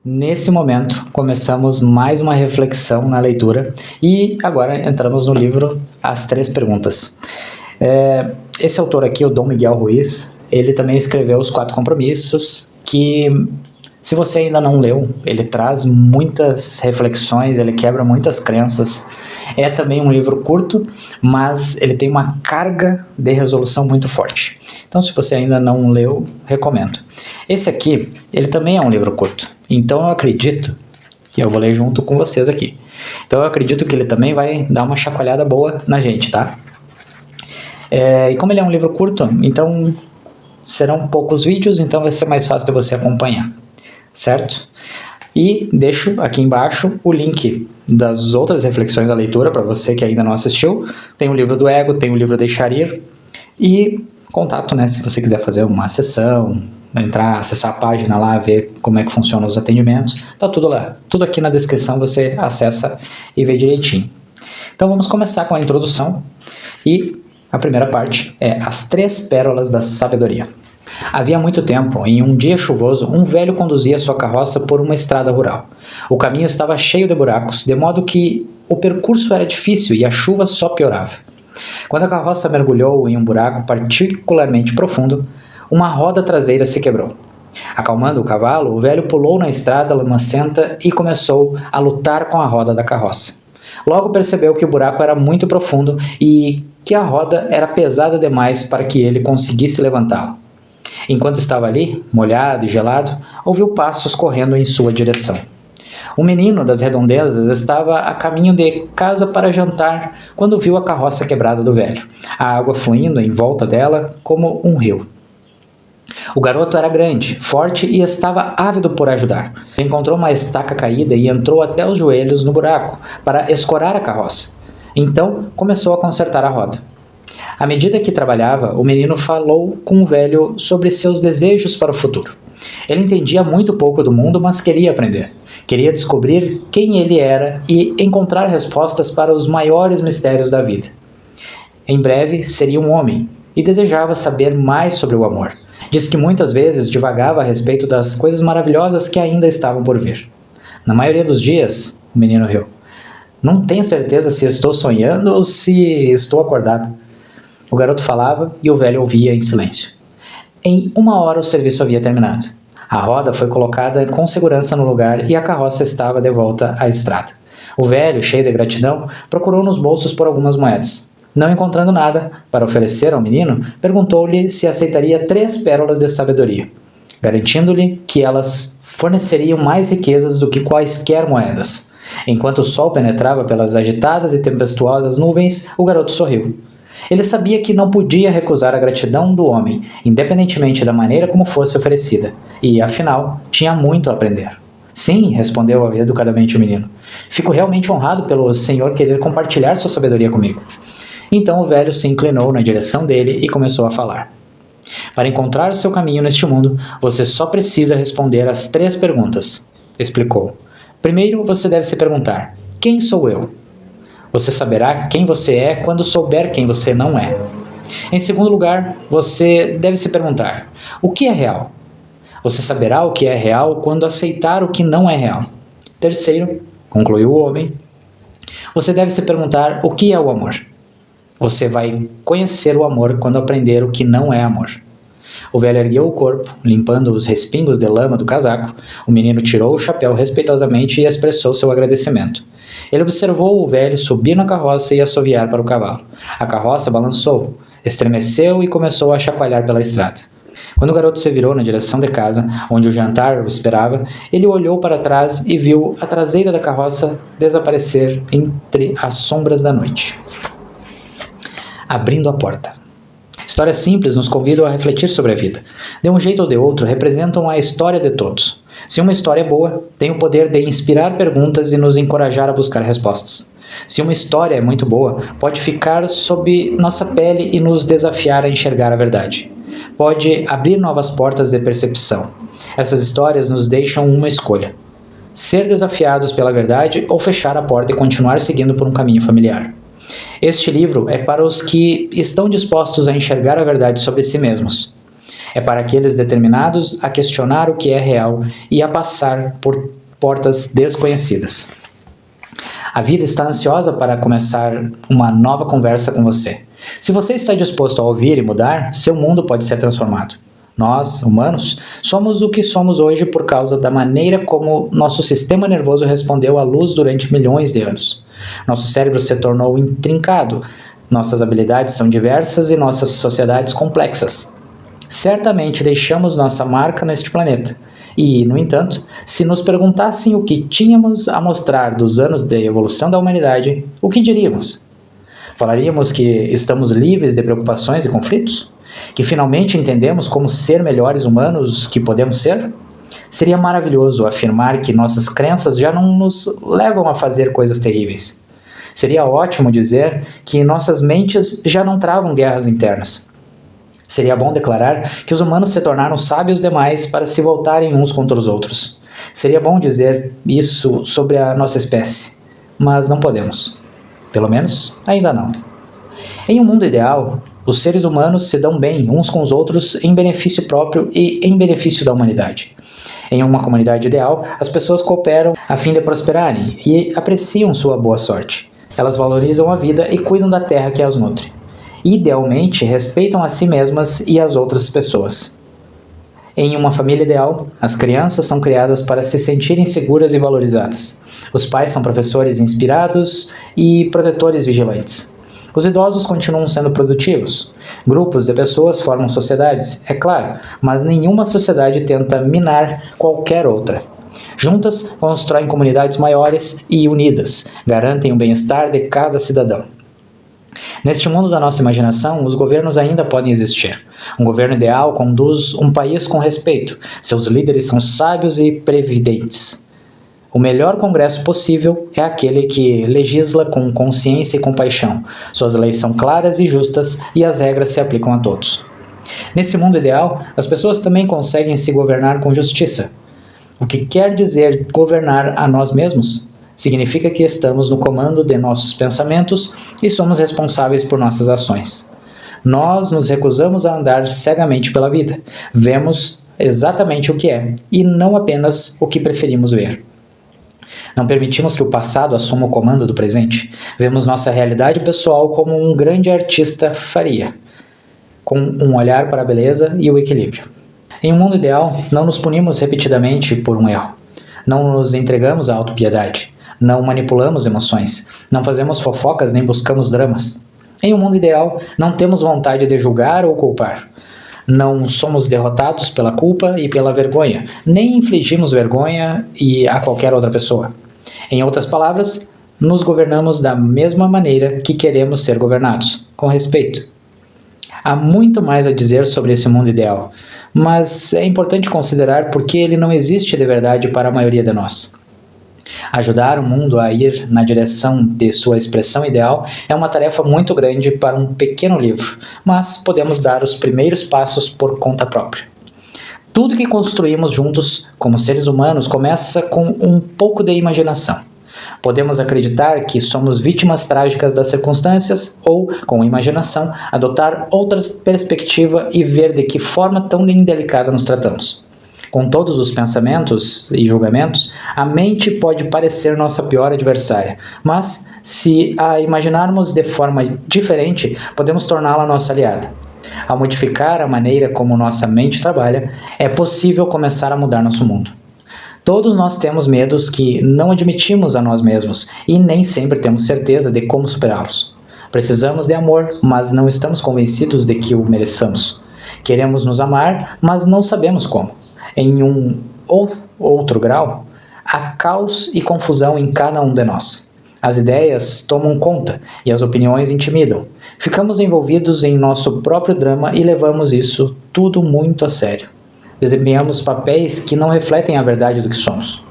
Nesse momento, começamos mais uma reflexão na leitura e agora entramos no livro As Três Perguntas. Esse autor aqui, o Dom Miguel Ruiz, ele também escreveu Os Quatro Compromissos, que, se você ainda não leu, ele traz muitas reflexões, ele quebra muitas crenças. É também um livro curto, mas ele tem uma carga de resolução muito forte. Então, se você ainda não leu, recomendo. Esse aqui, ele também é um livro curto. Então, eu acredito que eu vou ler junto com vocês aqui. Então, eu acredito que ele também vai dar uma chacoalhada boa na gente, tá? E como ele é um livro curto, então serão poucos vídeos, então vai ser mais fácil de você acompanhar, certo? E deixo aqui embaixo o link das outras reflexões da leitura para você que ainda não assistiu. Tem o livro do Ego, tem o livro Deixar Ir e contato, né? Se você quiser fazer uma sessão, entrar, acessar a página lá, ver como é que funcionam os atendimentos, tá tudo lá. Tudo aqui na descrição você acessa e vê direitinho. Então vamos começar com a introdução e a primeira parte é As Três Pérolas da Sabedoria. Havia muito tempo, em um dia chuvoso, um velho conduzia sua carroça por uma estrada rural. O caminho estava cheio de buracos, de modo que o percurso era difícil e a chuva só piorava. Quando a carroça mergulhou em um buraco particularmente profundo, uma roda traseira se quebrou. Acalmando o cavalo, o velho pulou na estrada lamacenta e começou a lutar com a roda da carroça. Logo percebeu que o buraco era muito profundo e que a roda era pesada demais para que ele conseguisse levantá-la. Enquanto estava ali, molhado e gelado, ouviu passos correndo em sua direção. Um menino das redondezas estava a caminho de casa para jantar quando viu a carroça quebrada do velho, a água fluindo em volta dela como um rio. O garoto era grande, forte e estava ávido por ajudar. Encontrou uma estaca caída e entrou até os joelhos no buraco para escorar a carroça. Então começou a consertar a roda. À medida que trabalhava, o menino falou com o velho sobre seus desejos para o futuro. Ele entendia muito pouco do mundo, mas queria aprender. Queria descobrir quem ele era e encontrar respostas para os maiores mistérios da vida. Em breve, seria um homem e desejava saber mais sobre o amor. Diz que muitas vezes divagava a respeito das coisas maravilhosas que ainda estavam por vir. Na maioria dos dias, o menino riu. Não tenho certeza se estou sonhando ou se estou acordado. O garoto falava e o velho ouvia em silêncio. Em 1 hora o serviço havia terminado. A roda foi colocada com segurança no lugar e a carroça estava de volta à estrada. O velho, cheio de gratidão, procurou nos bolsos por algumas moedas. Não encontrando nada para oferecer ao menino, perguntou-lhe se aceitaria 3 pérolas de sabedoria, garantindo-lhe que elas forneceriam mais riquezas do que quaisquer moedas. Enquanto o sol penetrava pelas agitadas e tempestuosas nuvens, o garoto sorriu. Ele sabia que não podia recusar a gratidão do homem, independentemente da maneira como fosse oferecida, e, afinal, tinha muito a aprender. Sim, respondeu educadamente o menino. Fico realmente honrado pelo senhor querer compartilhar sua sabedoria comigo. Então o velho se inclinou na direção dele e começou a falar. Para encontrar o seu caminho neste mundo, você só precisa responder as 3 perguntas, explicou. Primeiro, você deve se perguntar, quem sou eu? Você saberá quem você é quando souber quem você não é. Em segundo lugar, você deve se perguntar, o que é real? Você saberá o que é real quando aceitar o que não é real. Terceiro, concluiu o homem, você deve se perguntar o que é o amor. Você vai conhecer o amor quando aprender o que não é amor. O velho ergueu o corpo, limpando os respingos de lama do casaco. O menino tirou o chapéu respeitosamente e expressou seu agradecimento. Ele observou o velho subir na carroça e assoviar para o cavalo. A carroça balançou, estremeceu e começou a chacoalhar pela estrada. Quando o garoto se virou na direção de casa, onde o jantar o esperava, ele olhou para trás e viu a traseira da carroça desaparecer entre as sombras da noite. Abrindo a porta. Histórias simples nos convidam a refletir sobre a vida. De um jeito ou de outro, representam a história de todos. Se uma história é boa, tem o poder de inspirar perguntas e nos encorajar a buscar respostas. Se uma história é muito boa, pode ficar sob nossa pele e nos desafiar a enxergar a verdade. Pode abrir novas portas de percepção. Essas histórias nos deixam uma escolha: ser desafiados pela verdade ou fechar a porta e continuar seguindo por um caminho familiar. Este livro é para os que estão dispostos a enxergar a verdade sobre si mesmos. É para aqueles determinados a questionar o que é real e a passar por portas desconhecidas. A vida está ansiosa para começar uma nova conversa com você. Se você está disposto a ouvir e mudar, seu mundo pode ser transformado. Nós, humanos, somos o que somos hoje por causa da maneira como nosso sistema nervoso respondeu à luz durante milhões de anos. Nosso cérebro se tornou intrincado, nossas habilidades são diversas e nossas sociedades complexas. Certamente deixamos nossa marca neste planeta. E, no entanto, se nos perguntassem o que tínhamos a mostrar dos anos de evolução da humanidade, o que diríamos? Falaríamos que estamos livres de preocupações e conflitos? Que finalmente entendemos como ser melhores humanos que podemos ser? Seria maravilhoso afirmar que nossas crenças já não nos levam a fazer coisas terríveis. Seria ótimo dizer que nossas mentes já não travam guerras internas. Seria bom declarar que os humanos se tornaram sábios demais para se voltarem uns contra os outros. Seria bom dizer isso sobre a nossa espécie, mas não podemos. Pelo menos, ainda não. Em um mundo ideal, os seres humanos se dão bem uns com os outros em benefício próprio e em benefício da humanidade. Em uma comunidade ideal, as pessoas cooperam a fim de prosperarem e apreciam sua boa sorte. Elas valorizam a vida e cuidam da terra que as nutre. Idealmente, respeitam a si mesmas e as outras pessoas. Em uma família ideal, as crianças são criadas para se sentirem seguras e valorizadas. Os pais são professores inspirados e protetores vigilantes. Os idosos continuam sendo produtivos. Grupos de pessoas formam sociedades, é claro, mas nenhuma sociedade tenta minar qualquer outra. Juntas, constroem comunidades maiores e unidas, garantem o bem-estar de cada cidadão. Neste mundo da nossa imaginação, os governos ainda podem existir. Um governo ideal conduz um país com respeito. Seus líderes são sábios e previdentes. O melhor congresso possível é aquele que legisla com consciência e compaixão. Suas leis são claras e justas e as regras se aplicam a todos. Nesse mundo ideal, as pessoas também conseguem se governar com justiça. O que quer dizer governar a nós mesmos? Significa que estamos no comando de nossos pensamentos e somos responsáveis por nossas ações. Nós nos recusamos a andar cegamente pela vida. Vemos exatamente o que é e não apenas o que preferimos ver. Não permitimos que o passado assuma o comando do presente. Vemos nossa realidade pessoal como um grande artista faria, com um olhar para a beleza e o equilíbrio. Em um mundo ideal, não nos punimos repetidamente por um erro. Não nos entregamos à autopiedade. Não manipulamos emoções. Não fazemos fofocas nem buscamos dramas. Em um mundo ideal, não temos vontade de julgar ou culpar. Não somos derrotados pela culpa e pela vergonha, nem infligimos vergonha a qualquer outra pessoa. Em outras palavras, nos governamos da mesma maneira que queremos ser governados, com respeito. Há muito mais a dizer sobre esse mundo ideal, mas é importante considerar porque ele não existe de verdade para a maioria de nós. Ajudar o mundo a ir na direção de sua expressão ideal é uma tarefa muito grande para um pequeno livro, mas podemos dar os primeiros passos por conta própria. Tudo que construímos juntos, como seres humanos, começa com um pouco de imaginação. Podemos acreditar que somos vítimas trágicas das circunstâncias ou, com imaginação, adotar outra perspectiva e ver de que forma tão indelicada nos tratamos. Com todos os pensamentos e julgamentos, a mente pode parecer nossa pior adversária, mas se a imaginarmos de forma diferente, podemos torná-la nossa aliada. Ao modificar a maneira como nossa mente trabalha, é possível começar a mudar nosso mundo. Todos nós temos medos que não admitimos a nós mesmos e nem sempre temos certeza de como superá-los. Precisamos de amor, mas não estamos convencidos de que o mereçamos. Queremos nos amar, mas não sabemos como. Em um ou outro grau, há caos e confusão em cada um de nós. As ideias tomam conta e as opiniões intimidam. Ficamos envolvidos em nosso próprio drama e levamos isso tudo muito a sério. Desempenhamos papéis que não refletem a verdade do que somos.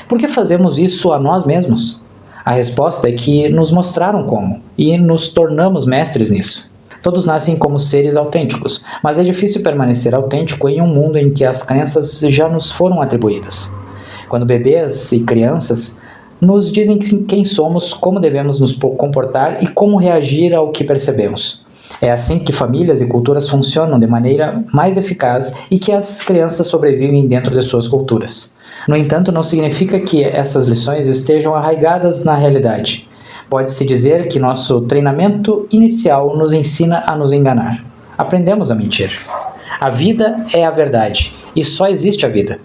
Por que fazemos isso a nós mesmos? A resposta é que nos mostraram como, e nos tornamos mestres nisso. Todos nascem como seres autênticos, mas é difícil permanecer autêntico em um mundo em que as crenças já nos foram atribuídas. Quando bebês e crianças nos dizem quem somos, como devemos nos comportar e como reagir ao que percebemos. É assim que famílias e culturas funcionam de maneira mais eficaz e que as crianças sobrevivem dentro de suas culturas. No entanto, não significa que essas lições estejam arraigadas na realidade. Pode-se dizer que nosso treinamento inicial nos ensina a nos enganar. Aprendemos a mentir. A vida é a verdade, e só existe a vida.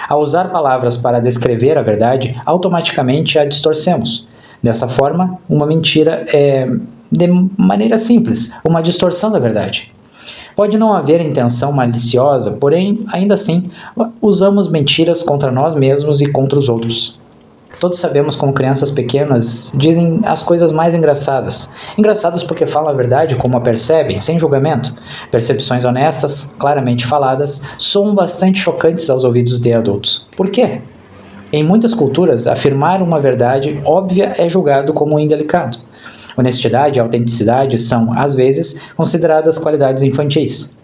Ao usar palavras para descrever a verdade, automaticamente a distorcemos. Dessa forma, uma mentira é, de maneira simples, uma distorção da verdade. Pode não haver intenção maliciosa, porém, ainda assim, usamos mentiras contra nós mesmos e contra os outros. Todos sabemos como crianças pequenas dizem as coisas mais engraçadas. Engraçadas porque falam a verdade como a percebem, sem julgamento. Percepções honestas, claramente faladas, soam bastante chocantes aos ouvidos de adultos. Por quê? Em muitas culturas, afirmar uma verdade óbvia é julgado como indelicado. Honestidade e autenticidade são, às vezes, consideradas qualidades infantis.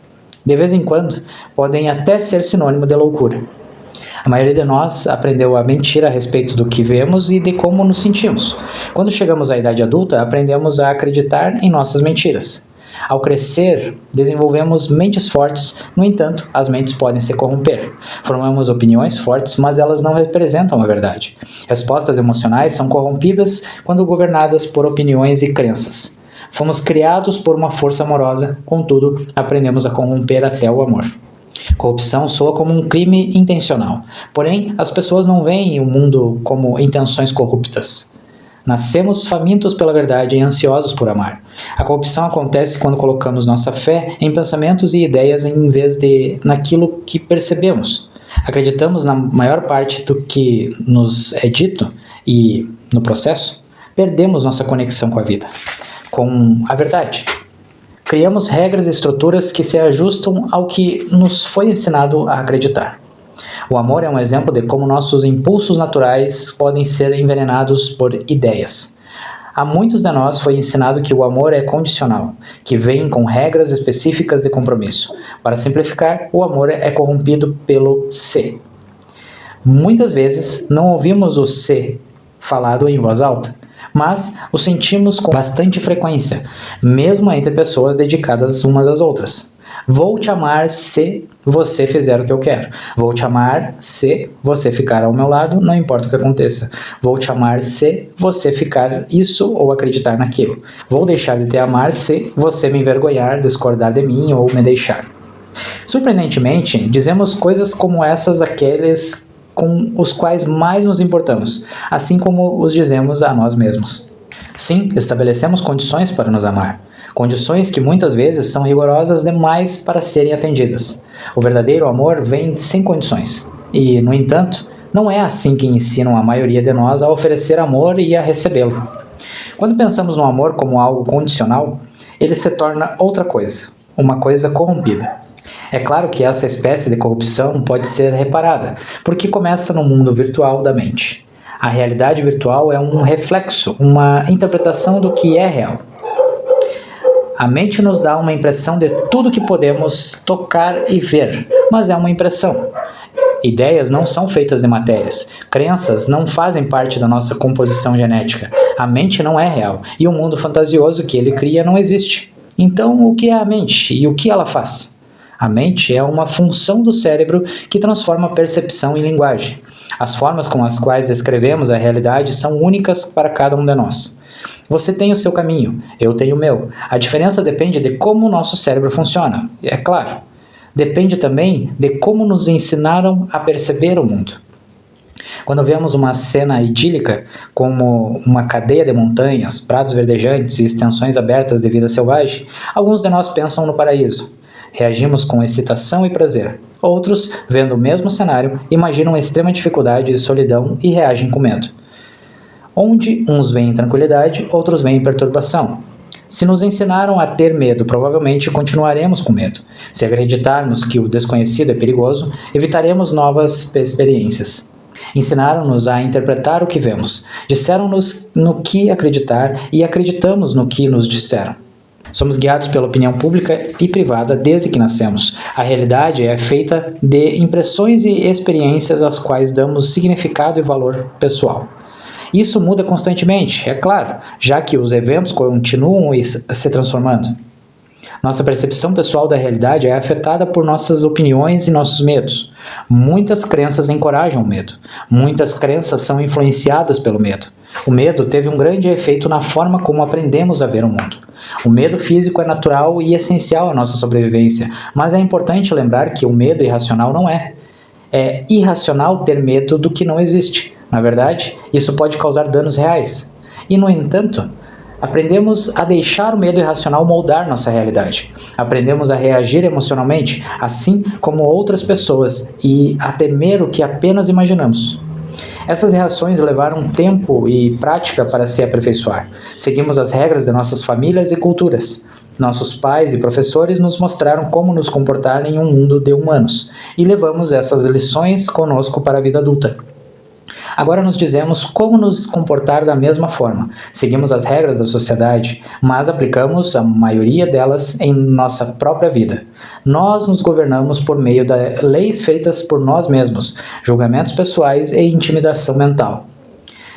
De vez em quando, podem até ser sinônimo de loucura. A maioria de nós aprendeu a mentir a respeito do que vemos e de como nos sentimos. Quando chegamos à idade adulta, aprendemos a acreditar em nossas mentiras. Ao crescer, desenvolvemos mentes fortes, no entanto, as mentes podem se corromper. Formamos opiniões fortes, mas elas não representam a verdade. Respostas emocionais são corrompidas quando governadas por opiniões e crenças. Fomos criados por uma força amorosa, contudo, aprendemos a corromper até o amor. Corrupção soa como um crime intencional, porém, as pessoas não veem o mundo como intenções corruptas. Nascemos famintos pela verdade e ansiosos por amar. A corrupção acontece quando colocamos nossa fé em pensamentos e ideias em vez de naquilo que percebemos. Acreditamos na maior parte do que nos é dito e, no processo, perdemos nossa conexão com a vida, com a verdade. Criamos regras e estruturas que se ajustam ao que nos foi ensinado a acreditar. O amor é um exemplo de como nossos impulsos naturais podem ser envenenados por ideias. A muitos de nós foi ensinado que o amor é condicional, que vem com regras específicas de compromisso. Para simplificar, o amor é corrompido pelo se. Muitas vezes não ouvimos o se falado em voz alta, mas o sentimos com bastante frequência, mesmo entre pessoas dedicadas umas às outras. Vou te amar se você fizer o que eu quero. Vou te amar se você ficar ao meu lado, não importa o que aconteça. Vou te amar se você ficar isso ou acreditar naquilo. Vou deixar de te amar se você me envergonhar, discordar de mim ou me deixar. Surpreendentemente, dizemos coisas como essas àqueles com os quais mais nos importamos, assim como os dizemos a nós mesmos. Sim, estabelecemos condições para nos amar. Condições que muitas vezes são rigorosas demais para serem atendidas. O verdadeiro amor vem sem condições. E, no entanto, não é assim que ensinam a maioria de nós a oferecer amor e a recebê-lo. Quando pensamos no amor como algo condicional, ele se torna outra coisa, uma coisa corrompida. É claro que essa espécie de corrupção pode ser reparada, porque começa no mundo virtual da mente. A realidade virtual é um reflexo, uma interpretação do que é real. A mente nos dá uma impressão de tudo que podemos tocar e ver, mas é uma impressão. Ideias não são feitas de matérias. Crenças não fazem parte da nossa composição genética. A mente não é real, e o mundo fantasioso que ele cria não existe. Então, o que é a mente e o que ela faz? A mente é uma função do cérebro que transforma a percepção em linguagem. As formas com as quais descrevemos a realidade são únicas para cada um de nós. Você tem o seu caminho, eu tenho o meu. A diferença depende de como o nosso cérebro funciona, é claro. Depende também de como nos ensinaram a perceber o mundo. Quando vemos uma cena idílica, como uma cadeia de montanhas, prados verdejantes e extensões abertas de vida selvagem, alguns de nós pensam no paraíso. Reagimos com excitação e prazer. Outros, vendo o mesmo cenário, imaginam extrema dificuldade e solidão e reagem com medo. Onde uns veem tranquilidade, outros veem perturbação. Se nos ensinaram a ter medo, provavelmente continuaremos com medo. Se acreditarmos que o desconhecido é perigoso, evitaremos novas experiências. Ensinaram-nos a interpretar o que vemos. Disseram-nos no que acreditar e acreditamos no que nos disseram. Somos guiados pela opinião pública e privada desde que nascemos. A realidade é feita de impressões e experiências às quais damos significado e valor pessoal. Isso muda constantemente, é claro, já que os eventos continuam se transformando. Nossa percepção pessoal da realidade é afetada por nossas opiniões e nossos medos. Muitas crenças encorajam o medo. Muitas crenças são influenciadas pelo medo. O medo teve um grande efeito na forma como aprendemos a ver o mundo. O medo físico é natural e essencial à nossa sobrevivência, mas é importante lembrar que o medo irracional não é. É irracional ter medo do que não existe. Na verdade, isso pode causar danos reais. E, no entanto, aprendemos a deixar o medo irracional moldar nossa realidade. Aprendemos a reagir emocionalmente, assim como outras pessoas, e a temer o que apenas imaginamos. Essas reações levaram tempo e prática para se aperfeiçoar. Seguimos as regras de nossas famílias e culturas. Nossos pais e professores nos mostraram como nos comportar em um mundo de humanos, e levamos essas lições conosco para a vida adulta. Agora nos dizemos como nos comportar da mesma forma. Seguimos as regras da sociedade, mas aplicamos a maioria delas em nossa própria vida. Nós nos governamos por meio de leis feitas por nós mesmos, julgamentos pessoais e intimidação mental.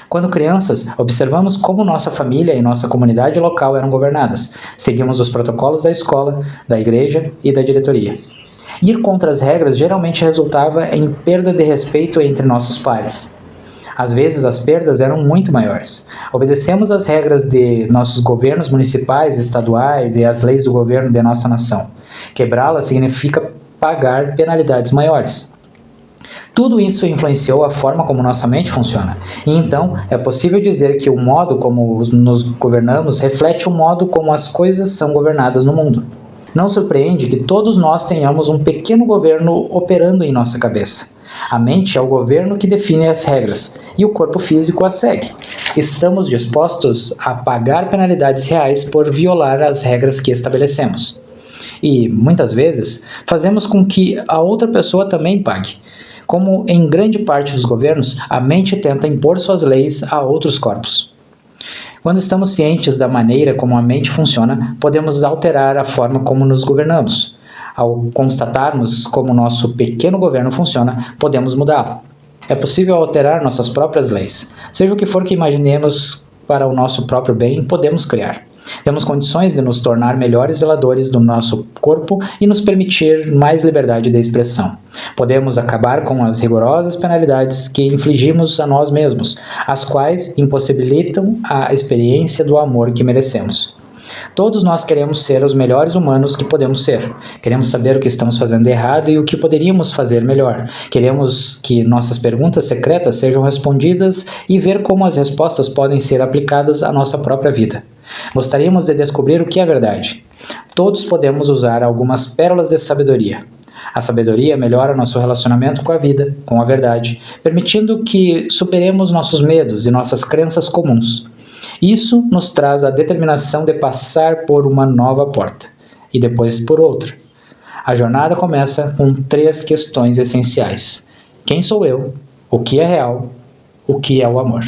Quando crianças, observamos como nossa família e nossa comunidade local eram governadas. Seguimos os protocolos da escola, da igreja e da diretoria. Ir contra as regras geralmente resultava em perda de respeito entre nossos pares. Às vezes as perdas eram muito maiores. Obedecemos às regras de nossos governos municipais, estaduais e às leis do governo de nossa nação. Quebrá-las significa pagar penalidades maiores. Tudo isso influenciou a forma como nossa mente funciona. E então, é possível dizer que o modo como nos governamos reflete o modo como as coisas são governadas no mundo. Não surpreende que todos nós tenhamos um pequeno governo operando em nossa cabeça. A mente é o governo que define as regras, e o corpo físico as segue. Estamos dispostos a pagar penalidades reais por violar as regras que estabelecemos. E, muitas vezes, fazemos com que a outra pessoa também pague. Como em grande parte dos governos, a mente tenta impor suas leis a outros corpos. Quando estamos cientes da maneira como a mente funciona, podemos alterar a forma como nos governamos. Ao constatarmos como nosso pequeno governo funciona, podemos mudá-lo. É possível alterar nossas próprias leis. Seja o que for que imaginemos para o nosso próprio bem, podemos criar. Temos condições de nos tornar melhores zeladores do nosso corpo e nos permitir mais liberdade de expressão. Podemos acabar com as rigorosas penalidades que infligimos a nós mesmos, as quais impossibilitam a experiência do amor que merecemos. Todos nós queremos ser os melhores humanos que podemos ser. Queremos saber o que estamos fazendo errado e o que poderíamos fazer melhor. Queremos que nossas perguntas secretas sejam respondidas e ver como as respostas podem ser aplicadas à nossa própria vida. Gostaríamos de descobrir o que é verdade. Todos podemos usar algumas pérolas de sabedoria. A sabedoria melhora nosso relacionamento com a vida, com a verdade, permitindo que superemos nossos medos e nossas crenças comuns. Isso nos traz a determinação de passar por uma nova porta, e depois por outra. A jornada começa com 3 questões essenciais. Quem sou eu? O que é real? O que é o amor?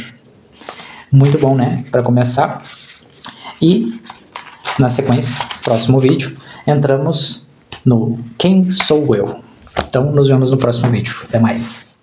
Muito bom, né? Para começar. E, na sequência, próximo vídeo, entramos no Quem sou eu? Então, nos vemos no próximo vídeo. Até mais!